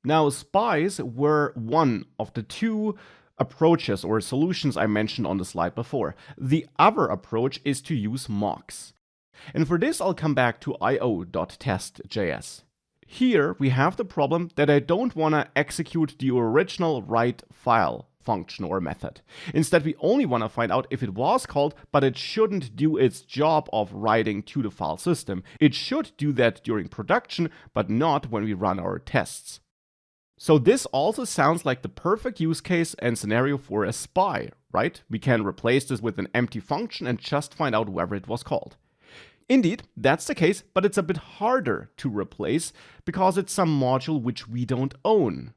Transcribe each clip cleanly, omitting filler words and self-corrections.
Now, spies were one of the two approaches or solutions I mentioned on the slide before. The other approach is to use mocks. And for this, I'll come back to io.test.js. Here we have the problem that I don't want to execute the original write file function or method. Instead, we only want to find out if it was called, but it shouldn't do its job of writing to the file system. It should do that during production, but not when we run our tests. So this also sounds like the perfect use case and scenario for a spy, right? We can replace this with an empty function and just find out whether it was called. Indeed, that's the case, but it's a bit harder to replace because it's some module which we don't own.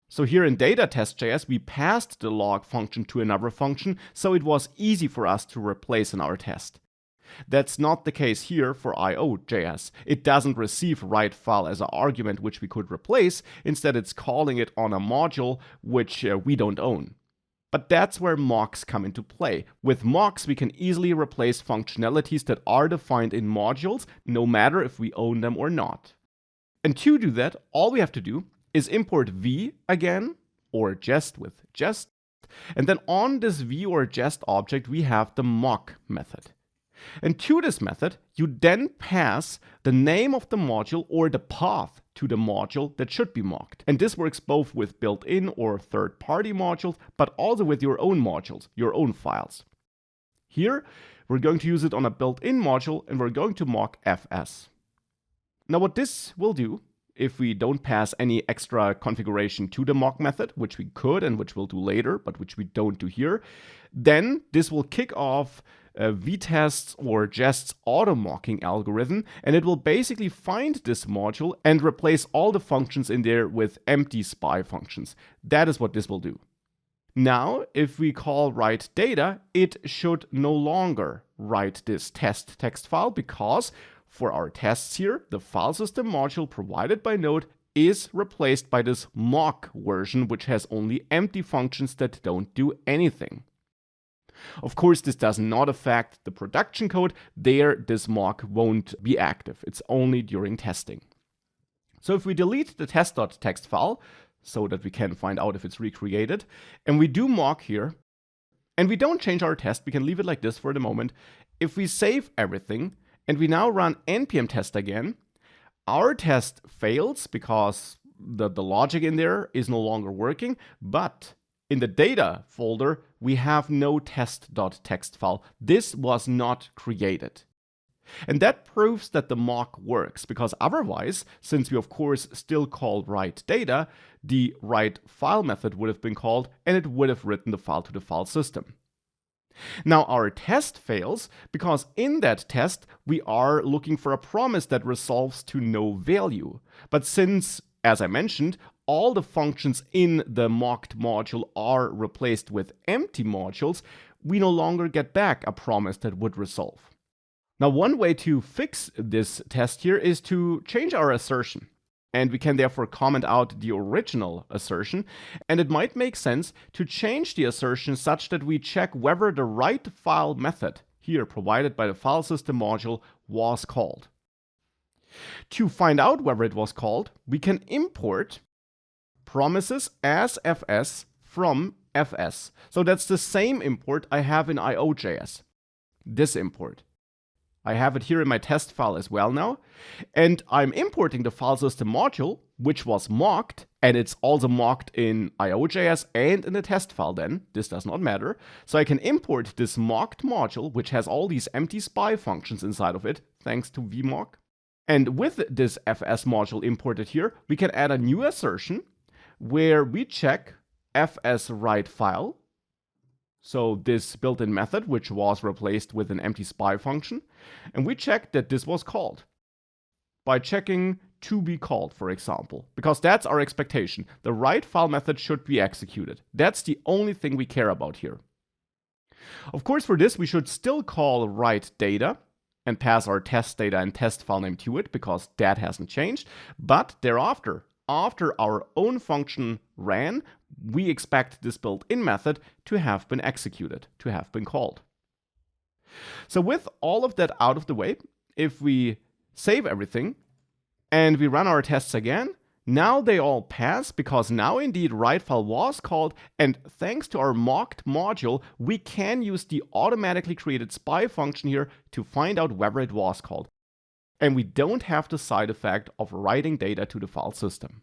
So here in data.test.js, we passed the log function to another function, so it was easy for us to replace in our test. That's not the case here for io.js. It doesn't receive write file as an argument which we could replace. Instead, it's calling it on a module which we don't own. But that's where mocks come into play. With mocks, we can easily replace functionalities that are defined in modules, no matter if we own them or not. And to do that, all we have to do is import v again, or jest with jest. And then on this v or jest object, we have the mock method. And to this method, you then pass the name of the module or the path to the module that should be mocked. And this works both with built-in or third-party modules, but also with your own modules, your own files. Here, we're going to use it on a built-in module, and we're going to mock fs. Now what this will do, if we don't pass any extra configuration to the mock method, which we could and which we'll do later, but which we don't do here, then this will kick off vtests or jest's auto mocking algorithm, and it will basically find this module and replace all the functions in there with empty spy functions. That is what this will do. Now, if we call write data, it should no longer write this test text file because for our tests here, the file system module provided by Node is replaced by this mock version, which has only empty functions that don't do anything. Of course, this does not affect the production code. There, this mock won't be active. It's only during testing. So if we delete the test.txt file, so that we can find out if it's recreated, and we do mock here, and we don't change our test, we can leave it like this for the moment. If we save everything, and we now run npm test again, our test fails because the logic in there is no longer working, but in the data folder, we have no test.txt file. This was not created. And that proves that the mock works, because otherwise, since we of course still call write data, the write file method would have been called and it would have written the file to the file system. Now our test fails because in that test we are looking for a promise that resolves to no value. But since, as I mentioned, all the functions in the mocked module are replaced with empty modules, we no longer get back a promise that would resolve. Now, one way to fix this test here is to change our assertion. And we can therefore comment out the original assertion. And it might make sense to change the assertion such that we check whether the write file method, here provided by the file system module, was called. To find out whether it was called, we can import promises as fs from fs. So that's the same import I have in io.js. This import. I have it here in my test file as well now. And I'm importing the file system module, which was mocked, and it's also mocked in io.js and in the test file then. This does not matter. So I can import this mocked module, which has all these empty spy functions inside of it, thanks to vmock. And with this fs module imported here, we can add a new assertion where we check fs write file. So this built-in method, which was replaced with an empty spy function, and we check that this was called by checking to be called, for example, because that's our expectation. The write file method should be executed. That's the only thing we care about here. Of course, for this, we should still call write data and pass our test data and test file name to it, because that hasn't changed. But thereafter, after our own function ran, we expect this built-in method to have been executed, to have been called. So with all of that out of the way, if we save everything and we run our tests again, Now they all pass because now indeed write file was called, and thanks to our mocked module, we can use the automatically created spy function here to find out whether it was called. And we don't have the side effect of writing data to the file system.